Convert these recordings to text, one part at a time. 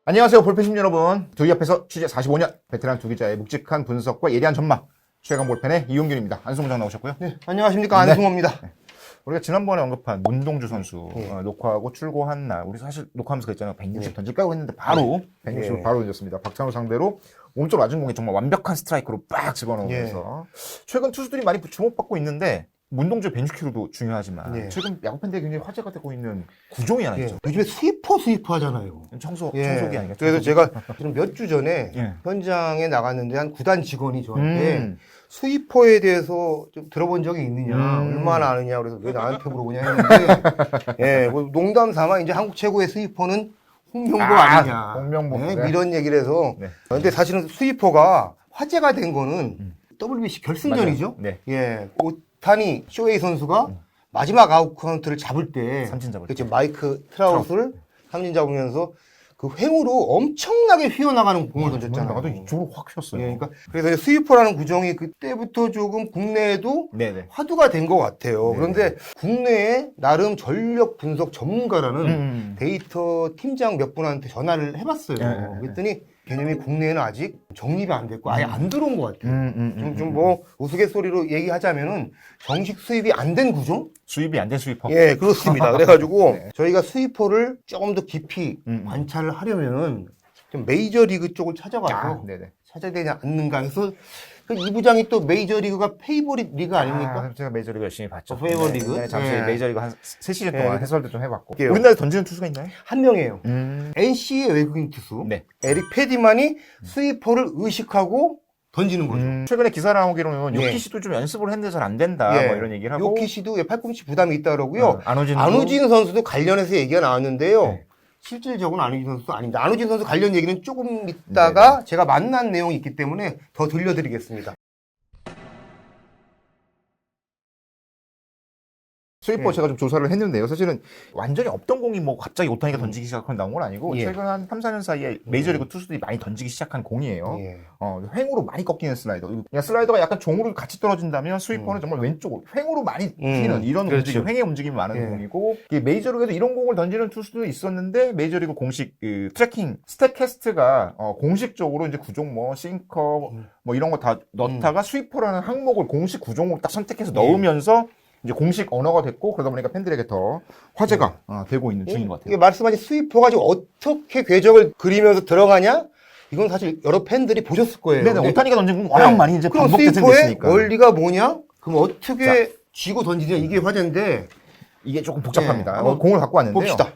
안녕하세요, 볼펜심 여러분. 두기 앞에서 취재 45년 베테랑 두기자의 묵직한 분석과 예리한 전망, 최강 볼펜의 이용균입니다. 안승무장 나오셨고요. 네, 안녕하십니까. 안승호입니다. 우리가 지난번에 언급한 문동주 선수 녹화하고 출고한 날, 우리 사실 녹화하면서 그랬잖아요. 160 던질까고 했는데 바로 160을 바로 던졌습니다. 박찬호 상대로 오른쪽 낮은 공에 정말 완벽한 스트라이크로 빡 집어넣으면서 최근 투수들이 많이 주목받고 있는데 문동주 벤치키로도 중요하지만 최근 야구 팬들에 굉장히 화제가 되고 있는 구종이 하나 있죠. 요즘에 스위퍼 하잖아요. 청소기 아니겠죠? 그래서 제가 몇 주 전에 현장에 나갔는데 한 구단 직원이 저한테 스위퍼에 대해서 좀 들어본 적이 있느냐, 얼마나 아느냐, 그래서 왜 나한테 물어보냐 했는데, 뭐 농담 삼아 이제 한국 최고의 스위퍼는 홍명보 아니냐. 홍명보. 이런 얘기를 해서. 근데 사실은 스위퍼가 화제가 된 거는 WBC 결승전이죠. 오타니 쇼헤이 선수가 마지막 아웃 카운트를 잡을 때, 삼진 잡을 그렇죠. 마이크 트라웃을 삼진 잡으면서 그 횡으로 엄청나게 휘어나가는 공을 던졌잖아요. 나도 이쪽으로 확 휘었어요. 그러니까 그래서 스위퍼라는 구종이 그때부터 조금 국내에도 화두가 된 것 같아요. 그런데 국내에 나름 전력 분석 전문가라는 데이터 팀장 몇 분한테 전화를 해봤어요. 그랬더니 개념이 국내에는 아직 정립이 안 됐고 아예 안 들어온 것 같아요. 좀 뭐 우스갯소리로 얘기하자면은 정식 수입이 안 된 구종? 수입이 안 된 스위퍼? 예, 그렇습니다. 그래가지고 저희가 스위퍼를 조금 더 깊이 관찰을 하려면은 좀 메이저리그 쪽을 찾아가서 찾아야 되지 않는가 해서 이 부장이 또 메이저리그가 페이보릿 리그 아닙니까? 제가 메이저리그 열심히 봤죠. 페이보릿 잠시 메이저리그 한 3시즌 동안 해설도 좀 해봤고. 우리나라에 던지는 투수가 있나요? 한 명이에요. NC의 외국인 투수 에릭 페디만이 스위퍼를 의식하고 던지는 거죠. 최근에 기사 나오기로는 요키시도 좀 연습을 했는데 잘 안 된다 뭐 이런 얘기를 하고, 요키시도 팔꿈치 부담이 있다 그러고요. 안우진 선수도 관련해서 얘기가 나왔는데요. 실질적으로는 안우진 선수도 아닙니다. 안우진 선수 관련 얘기는 조금 있다가 제가 만난 내용이 있기 때문에 더 들려드리겠습니다. 스위퍼 제가 좀 조사를 했는데요. 사실은 완전히 없던 공이 뭐 갑자기 오타니가 던지기 시작한 나온 건 아니고 최근 한 3, 4년 사이에 메이저리그 투수들이 많이 던지기 시작한 공이에요. 횡으로 많이 꺾이는 슬라이더. 그냥 슬라이더가 약간 종으로 같이 떨어진다면 스위퍼는 정말 왼쪽으로 횡으로 많이 튀는 이런 움직임, 횡의 움직임이 많은 공이고, 메이저리그에도 이런 공을 던지는 투수도 있었는데 메이저리그 공식 트래킹 스탯캐스트가 공식적으로 이제 구종 뭐 싱커 뭐 이런 거 다 넣다가 스위퍼라는 항목을 공식 구종으로 딱 선택해서 넣으면서 이제 공식 언어가 됐고, 그러다 보니까 팬들에게 더 화제가 되고 있는 중인 것 같아요. 이게 말씀하신 스위퍼가 지금 어떻게 궤적을 그리면서 들어가냐? 이건 사실 여러 팬들이 보셨을 거예요. 네, 오타니가 던진 건 워낙 많이 이제 그럼 스위퍼의 원리가 뭐냐? 그럼 어떻게 쥐고 던지냐? 이게 화제인데 이게 조금 복잡합니다. 공을 갖고 왔는데요. 봅시다.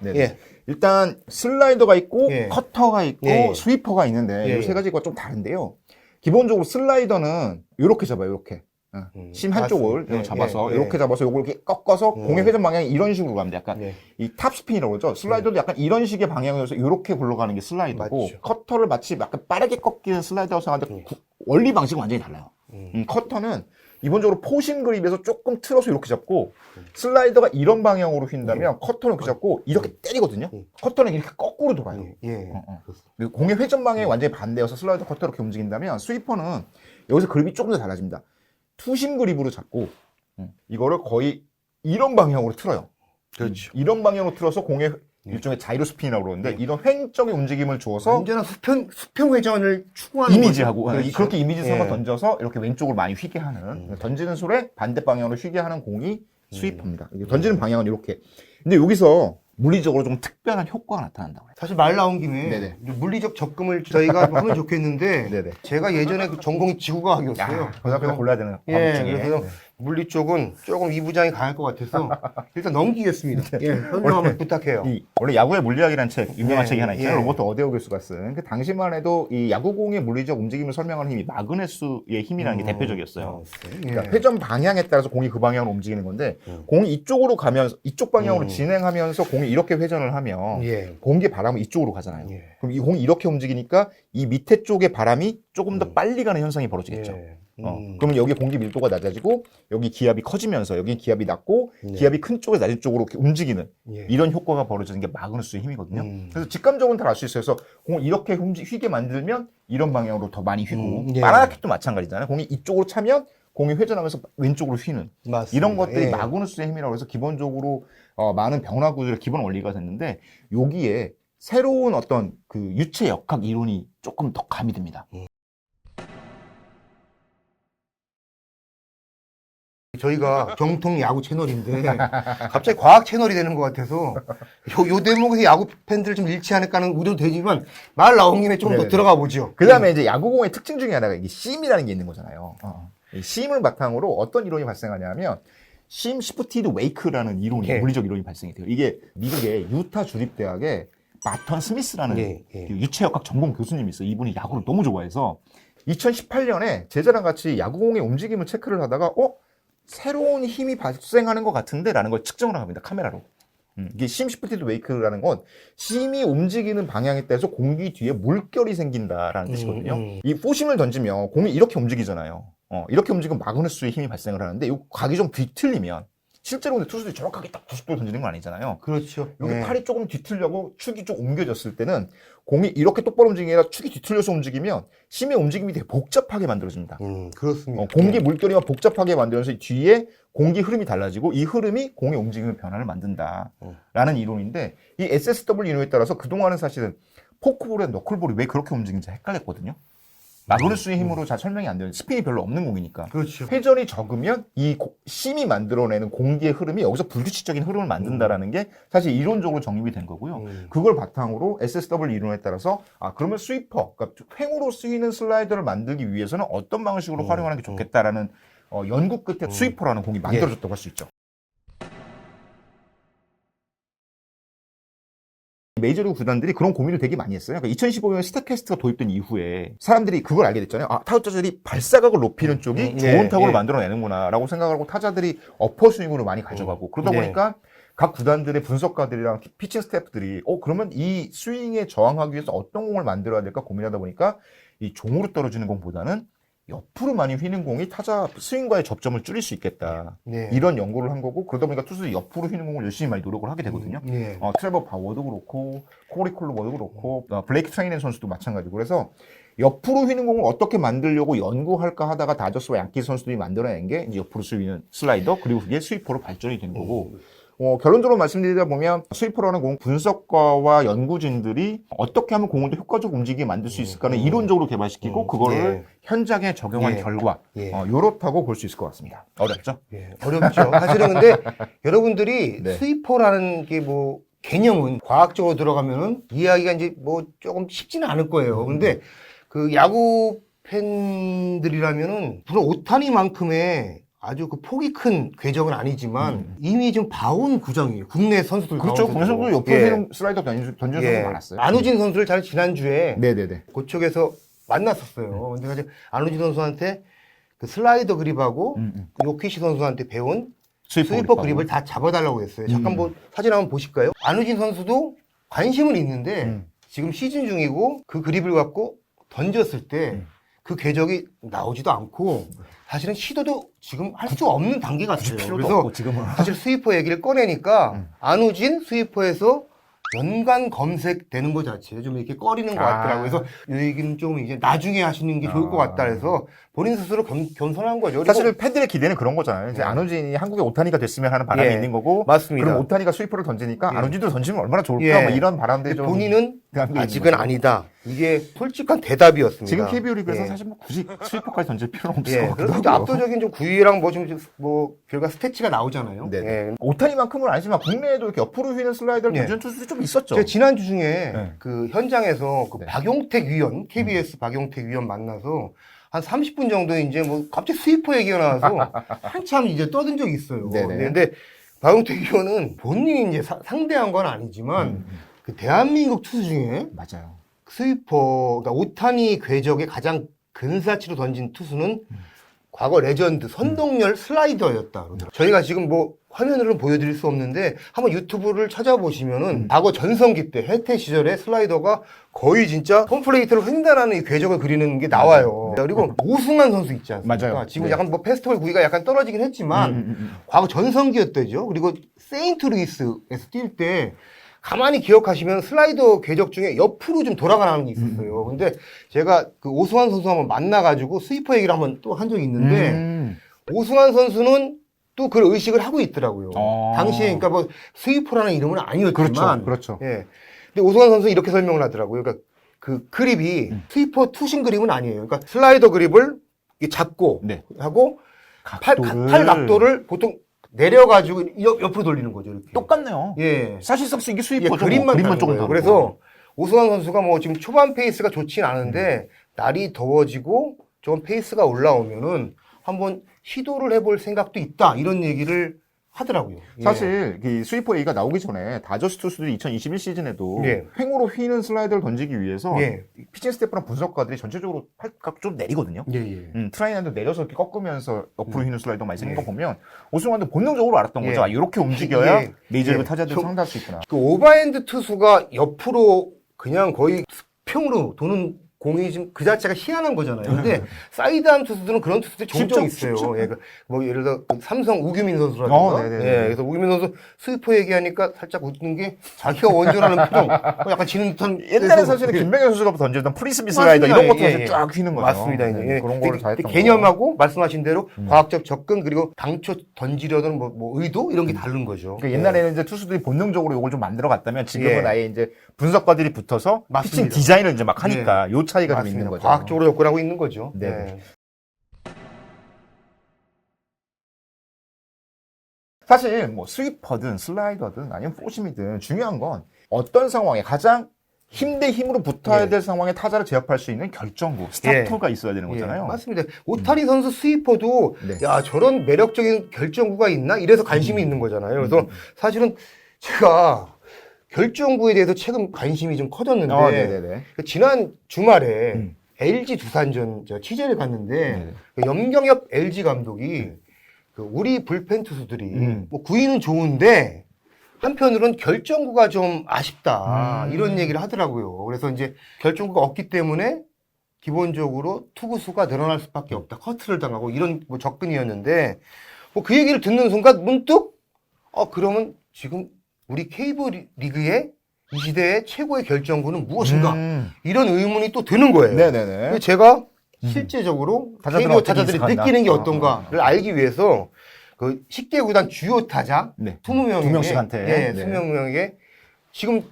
일단 슬라이더가 있고 커터가 있고 스위퍼가 있는데 이 세 가지가 좀 다른데요. 기본적으로 슬라이더는 이렇게 잡아요. 이렇게. 심 한쪽을 잡아서 이렇게 잡아서 요걸 이렇게 꺾어서 공의 회전 방향이 이런 식으로 갑니다. 약간 이 탑스핀이라고 그러죠. 슬라이더도 약간 이런 식의 방향이어서 이렇게 굴러가는 게 슬라이더고, 커터를 마치 약간 빠르게 꺾이는 슬라이더라고 생각하는데 원리 방식은 완전히 달라요. 커터는 기본적으로 포심 그립에서 조금 틀어서 이렇게 잡고, 슬라이더가 이런 방향으로 휜다면 커터는 이렇게 잡고 이렇게 때리거든요. 커터는 이렇게 거꾸로 돌아요. 공의 회전 방향이 완전히 반대여서 슬라이더 커터 이렇게 움직인다면, 스위퍼는 여기서 그립이 조금 더 달라집니다. 투심 그립으로 잡고 이거를 거의 이런 방향으로 틀어요. 그렇죠. 이런 방향으로 틀어서 공의 일종의 자이로 스핀이라고 그러는데 이런 횡적인 움직임을 주어서 완전한 수평 회전을 추구하는 이미지하고 거죠. 그렇게 이미지 삼아 던져서 이렇게 왼쪽으로 많이 휘게 하는, 던지는 솔에 반대 방향으로 휘게 하는 공이 스위퍼입니다. 던지는 방향은 이렇게. 근데 여기서 물리적으로 좀 특별한 효과가 나타난다고 해요. 사실 말 나온 김에 물리적 접근을 저희가 하면 좋겠는데 제가 예전에 그 전공이 지구과학이었어요. 고등학교에서 골라야 되는 그래서 물리 쪽은 조금 이 부장이 강할 것 같아서 일단 넘기겠습니다. 설명 한번 부탁해요. 원래 야구의 물리학이라는 책, 유명한 책이 하나 있잖아요. 로버트 어데오 교수가 쓴. 그 당시만 해도 이 야구공의 물리적 움직임을 설명하는 힘이 마그네스의 힘이라는 게 대표적이었어요. 그러니까 회전 방향에 따라서 공이 그 방향으로 움직이는 건데, 공이 이쪽으로 가면서 이쪽 방향으로 진행하면서 공이 이렇게 회전을 하면 공기의 바람은 이쪽으로 가잖아요. 그럼 이 공이 이렇게 움직이니까 이 밑에 쪽의 바람이 조금 더 빨리 가는 현상이 벌어지겠죠. 그러면 여기 공기 밀도가 낮아지고 여기 기압이 커지면서 여기 기압이 낮고 기압이 큰 쪽에서 낮은 쪽으로 이렇게 움직이는 이런 효과가 벌어지는 게 마그누스의 힘이거든요. 그래서 직감적으로 다 알 수 있어요. 그래서 공을 이렇게 휘게 만들면 이런 방향으로 더 많이 휘고, 바나나킥도 마찬가지잖아요. 공이 이쪽으로 차면 공이 회전하면서 왼쪽으로 휘는 이런 것들이 마그누스의 힘이라고 해서 기본적으로 많은 변화 구조의 기본 원리가 됐는데, 여기에 새로운 어떤 그 유체 역학 이론이 조금 더 가미됩니다. 저희가 정통 야구 채널인데 갑자기 과학 채널이 되는 것 같아서 요 대목에서 야구 팬들을 좀 잃지 않을까 하는 우려도 되지만 말 나온 김에 좀 더 들어가 보죠. 그 다음에 이제 야구공의 특징 중에 하나가 이게 심이라는 게 있는 거잖아요. 이 심을 바탕으로 어떤 이론이 발생하냐면 심 시프티드 웨이크라는 이론이 물리적 이론이 발생이 돼요. 이게 미국의 유타 주립대학의 마턴 스미스라는 유체역학 전공 교수님이 있어요. 이분이 야구를 너무 좋아해서 2018년에 제자랑 같이 야구공의 움직임을 체크를 하다가 새로운 힘이 발생하는 것 같은데 라는 걸 측정을 합니다. 카메라로. 이게 심 시프티드 웨이크라는 건 심이 움직이는 방향에 따라서 공기 뒤에 물결이 생긴다라는 뜻이거든요. 이 포심을 던지면 공이 이렇게 움직이잖아요. 이렇게 움직이면 마그누스의 힘이 발생을 하는데 이 각이 좀 뒤틀리면 실제로 근데 투수들이 정확하게 딱 90도 던지는 건 아니잖아요. 그렇죠. 여기 팔이 조금 뒤틀려고 축이 좀 옮겨졌을 때는 공이 이렇게 똑바로 움직이는 게 아니라 축이 뒤틀려서 움직이면 심의 움직임이 되게 복잡하게 만들어집니다. 그렇습니다. 공기 물결이 복잡하게 만들어서 뒤에 공기 흐름이 달라지고 이 흐름이 공의 움직임의 변화를 만든다라는 이론인데 이 SSW 이론에 따라서 그동안은 사실은 포크볼에 너클볼이 왜 그렇게 움직이는지 헷갈렸거든요. 마그누스의 힘으로 잘 설명이 안 되는 스핀이 별로 없는 공이니까. 그렇죠. 회전이 적으면 이 심이 만들어내는 공기의 흐름이 여기서 불규칙적인 흐름을 만든다라는 게 사실 이론적으로 정립이 된 거고요. 그걸 바탕으로 SSW 이론에 따라서 그러면 스위퍼, 그러니까 횡으로 쓰이는 슬라이더를 만들기 위해서는 어떤 방식으로 활용하는 게 좋겠다라는 연구 끝에 스위퍼라는 공이 만들어졌다고 할 수 있죠. 메이저리그 구단들이 그런 고민을 되게 많이 했어요. 그러니까 2015년 스tat캐스트가 도입된 이후에 사람들이 그걸 알게 됐잖아요. 타자들이 발사각을 높이는 쪽이 좋은 타구를 만들어내는구나 라고 생각하고 타자들이 어퍼스윙으로 많이 가져가고 그러다 보니까 각 구단들의 분석가들이랑 피칭 스태프들이 그러면 이 스윙에 저항하기 위해서 어떤 공을 만들어야 될까 고민하다 보니까 이 종으로 떨어지는 공보다는 옆으로 많이 휘는 공이 타자 스윙과의 접점을 줄일 수 있겠다. 이런 연구를 한 거고 그러다 보니까 투수들이 옆으로 휘는 공을 열심히 많이 노력을 하게 되거든요. 트레버 바워도 그렇고 코리 콜로버도 그렇고 블레이크 트레이넨 선수도 마찬가지고 그래서 옆으로 휘는 공을 어떻게 만들려고 연구할까 하다가 다저스와 양키스 선수들이 만들어낸 게 이제 옆으로 휘는 슬라이더 그리고 그게 스위퍼로 발전이 된 거고 결론적으로 말씀드리다 보면 스위퍼라는 공 분석가와 연구진들이 어떻게 하면 공을 더 효과적으로 움직이게 만들 수 있을까는 이론적으로 개발시키고 그거를 현장에 적용한 결과 이렇다고 볼 수 있을 것 같습니다. 어렵죠? 어렵죠. 사실은 근데 여러분들이 스위퍼라는 게 뭐 개념은 과학적으로 들어가면은 이해하기가 이제 뭐 조금 쉽지는 않을 거예요. 근데 그 야구 팬들이라면은 물론 오타니만큼의 아주 그 폭이 큰 궤적은 아니지만 이미 좀 봐온 구장이에요. 국내 선수들 그렇죠. 국내 선수들 옆으로 슬라이더 던지는 선수 많았어요. 안우진 선수를 잘 지난주에 그쪽에서 만났었어요. 근데 사실 안우진 선수한테 그 슬라이더 그립하고 요키시 선수한테 배운 스위퍼 그립을 다 잡아달라고 했어요. 잠깐 뭐 사진 한번 보실까요? 안우진 선수도 관심은 있는데 지금 시즌 중이고 그 그립을 갖고 던졌을 때 그 궤적이 나오지도 않고 사실은 시도도 지금 할 수 없는 단계 같아요. 그래서 없고, 지금은. 사실 스위퍼 얘기를 꺼내니까 안우진 스위퍼에서 연관 검색되는 것 자체에 좀 이렇게 꺼리는 것 같더라고요. 그래서 이 얘기는 좀 이제 나중에 하시는 게 좋을 것 같다 해서 본인 스스로 겸손한 거죠. 사실은 팬들의 기대는 그런 거잖아요. 이제 안우진이 한국의 오타니가 됐으면 하는 바람이 있는 거고. 맞습니다. 그럼 오타니가 스위퍼를 던지니까 안우진도 던지면 얼마나 좋을까 뭐 이런 바람들이 좀. 본인은 아직은 아니다. 이게 솔직한 대답이었습니다. 지금 KBO 리그에서 사실 뭐 굳이 스위퍼까지 던질 필요는 없을 것 같아요. 그래서 압도적인 좀 구위랑 뭐 지금 뭐 결과 스태치가 나오잖아요. 오타니만큼은 아니지만 국내에도 이렇게 옆으로 휘는 슬라이더를 던지는 투수들이 좀 있었죠. 제가 지난주 중에 그 현장에서 그 박용택 위원, KBS 박용택 위원 만나서 한 30분 정도 이제 뭐 갑자기 스위퍼 얘기가 나와서 한참 이제 떠든 적이 있어요. 근데 박용택 위원은 본인이 이제 상대한 건 아니지만 그 대한민국 투수 중에 스위퍼, 그러니까 오타니 궤적에 가장 근사치로 던진 투수는 과거 레전드 선동열 슬라이더였다. 저희가 지금 뭐 화면으로는 보여드릴 수 없는데 한번 유튜브를 찾아보시면은 과거 전성기 때 해태 시절에 슬라이더가 거의 진짜 홈플레이트를 횡단하는 이 궤적을 그리는 게 나와요. 그리고 오승환 선수 있지 않습니까? 지금 약간 뭐 페스티벌 구위가 약간 떨어지긴 했지만 과거 전성기였대죠. 그리고 세인트루이스에서 뛸 때 가만히 기억하시면 슬라이더 궤적 중에 옆으로 좀 돌아가는 게 있었어요. 근데 제가 그 오승환 선수 한번 만나가지고 스위퍼 얘기를 한번 또 한 적이 있는데 오승환 선수는 또 그걸 의식을 하고 있더라고요. 당시에 그러니까 뭐 스위퍼라는 이름은 아니었지만 그렇죠. 근데 근데 오승환 선수는 이렇게 설명을 하더라고요. 그러니까 그 그립이 스위퍼 투신 그립은 아니에요. 그러니까 슬라이더 그립을 잡고 네. 하고 팔 각도를 보통 내려가지고 옆으로 돌리는 거죠. 이렇게. 똑같네요. 예. 사실상 이게 스위퍼죠. 그림만 그림만 조금 거예요. 다르고. 그래서 오승환 선수가 뭐 지금 초반 페이스가 좋진 않은데 날이 더워지고 좀 페이스가 올라오면은 한번 시도를 해볼 생각도 있다. 이런 얘기를 하더라고요. 사실 이 스위퍼 A가 나오기 전에 다저스 투수들이 2021 시즌에도 횡으로 휘는 슬라이더를 던지기 위해서 피칭 스태프랑 분석가들이 전체적으로 팔각 좀 내리거든요. 트라이난도 내려서 이렇게 꺾으면서 옆으로 휘는 슬라이더 많이 생긴 거 보면 오승환도 본능적으로 알았던 거죠. 아, 이렇게 움직여야 메이저리그 타자들이 상대할 수 있구나. 그 오버핸드 투수가 옆으로 그냥 거의 수평으로 도는 공이 지금 그 자체가 희한한 거잖아요. 근데 사이드암 투수들은 그런 투수들이 종종 있어요. 예, 뭐 예를 들어 삼성 우규민 선수라든가. 예, 그래서 우규민 선수 스위퍼 얘기하니까 살짝 웃는 게 자기가 원조라는 표정. 약간 지는 듯한. 옛날에 사실은 김병현 선수가 던지던 프리스비 슬라이더 이런 것도 쫙 휘는 거죠. 맞습니다. 그런 거를 잘했던 개념하고 말씀하신 대로 과학적 접근 그리고 당초 던지려던 뭐 의도 이런 게 다른 거죠. 그러니까 옛날에는 이제 투수들이 본능적으로 이걸 좀 만들어 갔다면 지금은 아예 이제 분석가들이 붙어서 피칭 디자인을 이제 막 하니까 요 차이가 좀 있는 거죠. 과학적으로 접근하고 있는 거죠. 네. 사실 뭐 스위퍼든 슬라이더든 아니면 포심이든 중요한 건 어떤 상황에 가장 힘 대 힘으로 붙어야 될 상황에 타자를 제압할 수 있는 결정구, 스타터가 있어야 되는 거잖아요. 맞습니다. 오타니 선수 스위퍼도 야 저런 매력적인 결정구가 있나? 이래서 관심이 있는 거잖아요. 그래서 사실은 제가 결정구에 대해서 최근 관심이 좀 커졌는데 지난 주말에 LG 두산전 취재를 갔는데 그 염경엽 LG 감독이 그 우리 불펜 투수들이 뭐 구위는 좋은데 한편으로는 결정구가 좀 아쉽다 이런 얘기를 하더라고요. 그래서 이제 결정구가 없기 때문에 기본적으로 투구수가 늘어날 수밖에 없다. 커트를 당하고 이런 뭐 접근이었는데 뭐 그 얘기를 듣는 순간 문득 그러면 지금 우리 KBO 리그의 이 시대의 최고의 결정구는 무엇인가? 이런 의문이 또 드는 거예요. 네네네. 제가 실제적으로 KBO 타자들이 느끼는 게 어떤가를 알기 위해서 그 10개 구단 주요 타자 20명씩한테 20명에게 지금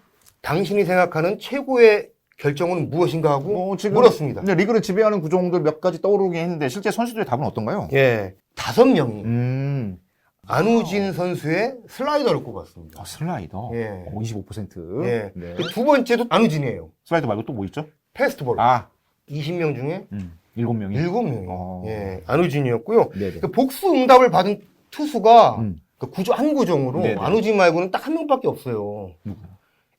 당신이 생각하는 최고의 결정은 무엇인가 하고 지금 물었습니다. 리그를 지배하는 구종들 몇 가지 떠오르긴 했는데 실제 선수들의 답은 어떤가요? 5명이 안우진 선수의 슬라이더를 꼽았습니다. 슬라이더? 25%. 네. 두 번째도 안우진이에요. 슬라이더 말고 또 뭐 있죠? 패스트볼. 20명 중에 7명이? 7명이. 안우진이었고요. 그 복수 응답을 받은 투수가 그 한 구종으로 안우진 말고는 딱 한 명밖에 없어요.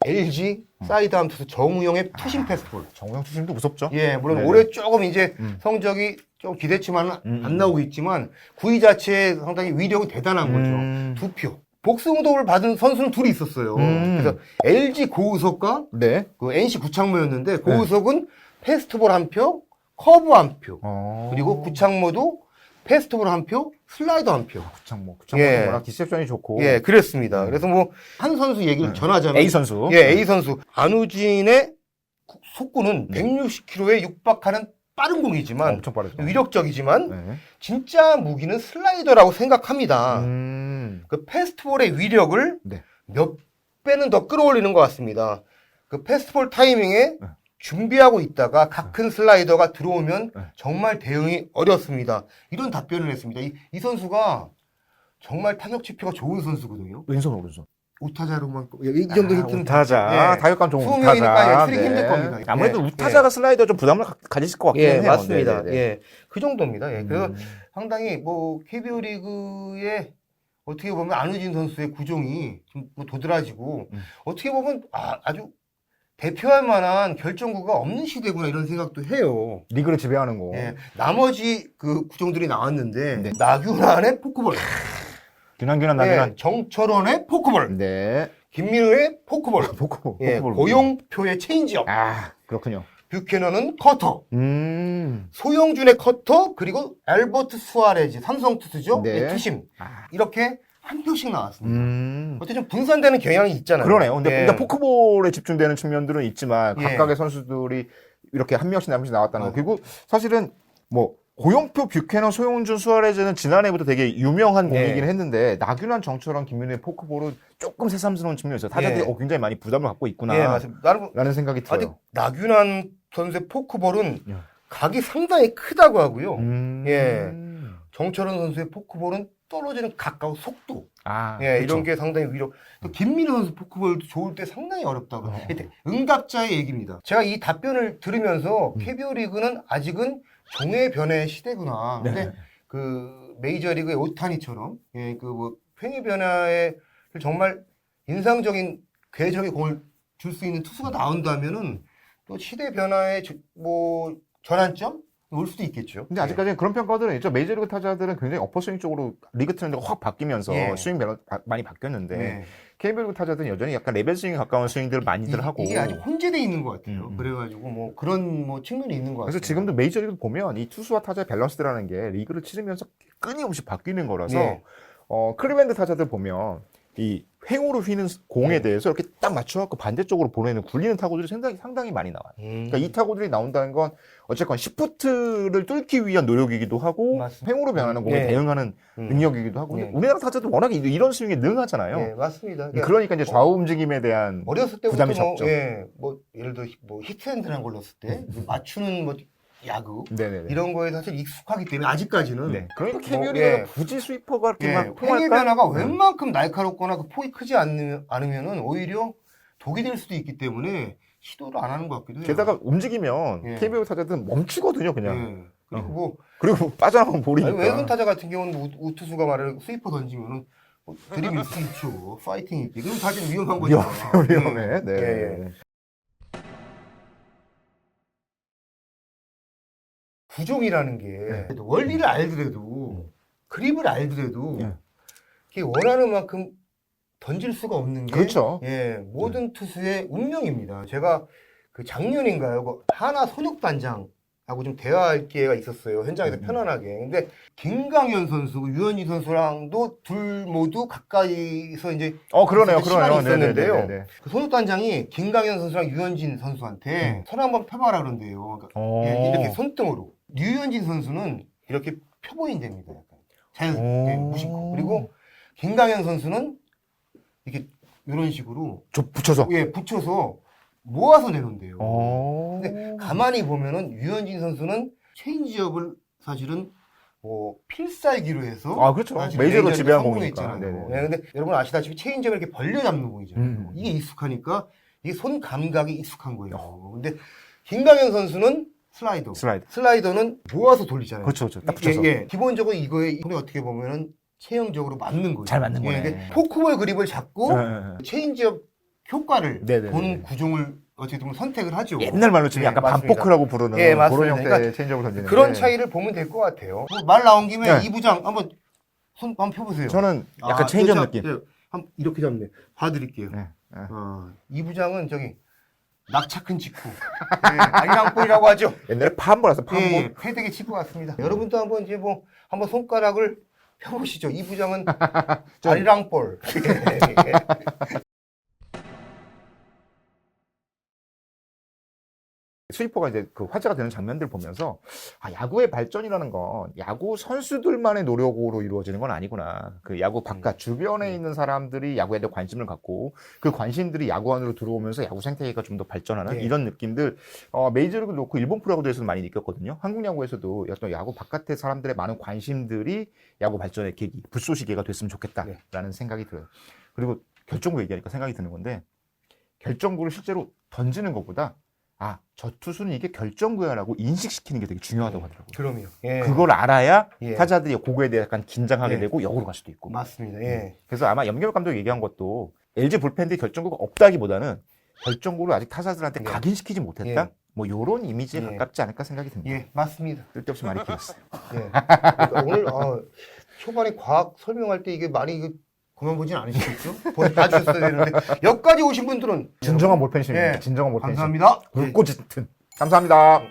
LG 사이드암 투수 정우영의 투심 패스트볼. 정우영 투심도 무섭죠? 물론 올해 조금 이제 성적이 좀 기대치만은 안 나오고 있지만 구위 자체에 상당히 위력이 대단한 거죠. 2표. 복수 응답을 받은 선수는 둘이 있었어요. 그래서 LG 고우석과 그 NC 구창모였는데 고우석은 패스트볼 1표, 커브 1표. 그리고 구창모도 패스트볼 1표, 슬라이더 1표. 구창모 워낙 디셉션이 좋고. 그랬습니다. 그래서 뭐 한 선수 얘기를 전하자면 A 선수. A 선수. 안우진의 속구는 160km에 육박하는 빠른 공이지만 엄청 빠르죠. 위력적이지만 진짜 무기는 슬라이더라고 생각합니다. 그 패스트볼의 위력을 몇 배는 더 끌어올리는 것 같습니다. 그 패스트볼 타이밍에 준비하고 있다가 큰 슬라이더가 들어오면 정말 대응이 어렵습니다. 이런 답변을 했습니다. 이 선수가 정말 타격 지표가 좋은 선수거든요. 왼손 오른손. 우타자로만 이 정도 히트는 우타자 타격감 좋은 우타자 쓰기 힘들 겁니다. 아무래도 우타자가 슬라이더 좀 부담을 가지실 것 같긴 해요. 맞습니다. 그 정도입니다. 그래서 상당히 뭐 KBO 리그에 어떻게 보면 안우진 선수의 구종이 좀 도드라지고 어떻게 보면 아주 대표할 만한 결정구가 없는 시대구나 이런 생각도 해요. 리그를 지배하는 거. 나머지 그 구종들이 나왔는데 나균환의 포크볼. 나균환. 정철원의 포크볼. 김민우의 포크볼. 고용표의 체인지업. 그렇군요. 뷰캐넌은 커터. 소영준의 커터 그리고 알버트 수아레즈 삼성 투수죠. 투심. 이렇게 한 표씩 나왔습니다. 어떻게 좀 분산되는 경향이 있잖아요. 그러네요. 근데 일단 포크볼에 집중되는 측면들은 있지만 각각의 선수들이 이렇게 한 명씩 나왔다는 거. 그리고 사실은 뭐 고용표, 뷰캐넌, 소용준, 수아레즈는 지난해부터 되게 유명한 공이긴 했는데 낙윤환, 정철원, 김민우의 포크볼은 조금 새삼스러운 측면이 있어요. 타자들이 굉장히 많이 부담을 갖고 있구나 라는 생각이 들어요. 아직 낙윤환 선수의 포크볼은 각이 상당히 크다고 하고요. 정철원 선수의 포크볼은 떨어지는 각과 속도 이런 게 상당히 위력. 또 김민우 선수 포크볼도 좋을 때 상당히 어렵다고. 응답자의 얘기입니다. 제가 이 답변을 들으면서 KBO 리그는 아직은 종의 변화의 시대구나. 근데 그 메이저리그의 오타니처럼 그 뭐 횡의 변화에 정말 인상적인 궤적의 공을 줄 수 있는 투수가 나온다면은 또 시대 변화의 뭐 전환점 올 수도 있겠죠. 근데 아직까지는 그런 평가들은 있죠. 메이저리그 타자들은 굉장히 어퍼스윙 쪽으로 리그 트렌드가 확 바뀌면서 스윙 밸런스 많이 바뀌었는데 KBO 리그 타자들은 여전히 약간 레벨 스윙에 가까운 스윙들을 많이들 하고 이게 아직 혼재돼 있는 것 같아요. 그래가지고 뭐 그런 뭐 측면이 있는 것 같아요. 그래서 지금도 메이저리그 보면 이 투수와 타자의 밸런스라는 게 리그를 치르면서 끊임없이 바뀌는 거라서 클리브랜드 타자들 보면 이 횡으로 휘는 공에 대해서 이렇게 딱 맞춰갖고 반대쪽으로 보내는 굴리는 타구들이 상당히 많이 나와요. 그러니까 이 타구들이 나온다는 건 어쨌건 시프트를 뚫기 위한 노력이기도 하고 횡으로 변하는 공에 대응하는 능력이기도 하고 근데 우리나라 타자도 워낙에 이런 스윙에 능하잖아요. 네, 맞습니다. 그러니까 이제 좌우 움직임에 대한 어렸을 때부터 부담이 적죠. 뭐 예를 들어 뭐 히트앤드라는 걸 넣었을 때 맞추는 뭐 야구 이런 거에 사실 익숙하기 때문에 아직까지는 그러니까 KBO 리그가 굳이 스위퍼가 이렇게 막 횡의 변화가 웬만큼 날카롭거나 그 폭이 크지 않으면은 오히려 독이 될 수도 있기 때문에 시도를 안 하는 것 같기도 해요. 게다가 움직이면 KBO 타자들은 멈추거든요, 그냥. 그리고 빠져나가면 볼이니까. 왼손 타자 같은 경우는 우투수가 말을 스위퍼 던지면은 드리블 수 있죠. 파이팅 있게. 그럼 사실 위험한 거죠. 위험해. 네. 구종이라는 게 원리를 알더라도 그립을 알더라도 이게 원하는 만큼 던질 수가 없는 게 그렇죠. 모든 투수의 운명입니다. 제가 그 작년인가요? 그 하나 손육단장하고 좀 대화할 기회가 있었어요. 현장에서 편안하게. 근데 김강현 선수, 유현진 선수랑도 둘 모두 가까이서 이제 그러네요. 시간이 있었는데요. 그 손육단장이 김강현 선수랑 유현진 선수한테 손 한번 펴봐라 그런대요. 그러니까 이렇게 손등으로. 유현진 선수는 이렇게 펴보인답니다. 약간 자연 무심코. 그리고 김강현 선수는 이렇게 이런 식으로 붙여서 붙여서 모아서 내놓은대요. 근데 가만히 보면은 유현진 선수는 체인지업을 사실은 뭐 필살기로 해서 그렇죠. 메이저로 지배한 공이니까. 근데 여러분 아시다시피 체인지업을 이렇게 벌려 잡는 공이잖아요. 이게 익숙하니까 이게 손 감각이 익숙한 거예요. 근데 김강현 선수는 슬라이더는 모아서 돌리잖아요. 그렇죠. 딱 붙여서. 기본적으로 이거에 어떻게 보면은 체형적으로 맞는 거죠. 잘 맞는 거네. 포크볼 그립을 잡고 체인지업 효과를 보는 구종을 어떻게 보면 선택을 하죠. 옛날 말로 치면 약간 반포크라고 부르는 그런 형태의 체인지업을 던지는 그런 차이를 보면 될 것 같아요. 말 나온 김에 이 부장 한번 손 한번 펴보세요. 저는 약간 체인지업 느낌. 한번 이렇게 잡네. 봐드릴게요. 이 부장은 저기 낙차 큰 직구. 아리랑볼이라고 하죠. 옛날에 파한볼. 패대기 치고 왔습니다. 여러분도 한번 이제 뭐 한번 손가락을 펴보시죠. 이 부장은 아리랑볼. 스위퍼가 이제 그 화제가 되는 장면들 보면서 야구의 발전이라는 건 야구 선수들만의 노력으로 이루어지는 건 아니구나. 그 야구 바깥 주변에 있는 사람들이 야구에 대해 관심을 갖고 그 관심들이 야구 안으로 들어오면서 야구 생태계가 좀 더 발전하는 이런 느낌들 메이저리그 놓고 일본 프로야구에서도 많이 느꼈거든요. 한국 야구에서도 어떤 야구 바깥의 사람들의 많은 관심들이 야구 발전의 계기, 불쏘시개가 됐으면 좋겠다라는 생각이 들어요. 그리고 결정구 얘기하니까 생각이 드는 건데 결정구를 실제로 던지는 것보다 저 투수는 이게 결정구야라고 인식시키는 게 되게 중요하다고 하더라고요. 그럼요. 그걸 알아야 타자들이 그거에 대해 약간 긴장하게 되고 역으로 갈 수도 있고. 맞습니다. 그래서 아마 염경엽 감독이 얘기한 것도 LG 불펜들이 결정구가 없다기보다는 결정구를 아직 타자들한테 각인시키지 못했다? 뭐 요런 이미지에 가깝지 않을까 생각이 듭니다. 맞습니다. 쓸데없이 많이 길었어요. 그러니까 오늘 초반에 과학 설명할 때 이게 많이 그만 보진 않으시겠죠? 봐주셨어야 되는데 여기까지 오신 분들은 진정한 몰펜심입니다. 진정한 몰펜심. 감사합니다. 굵고 짙은. 감사합니다.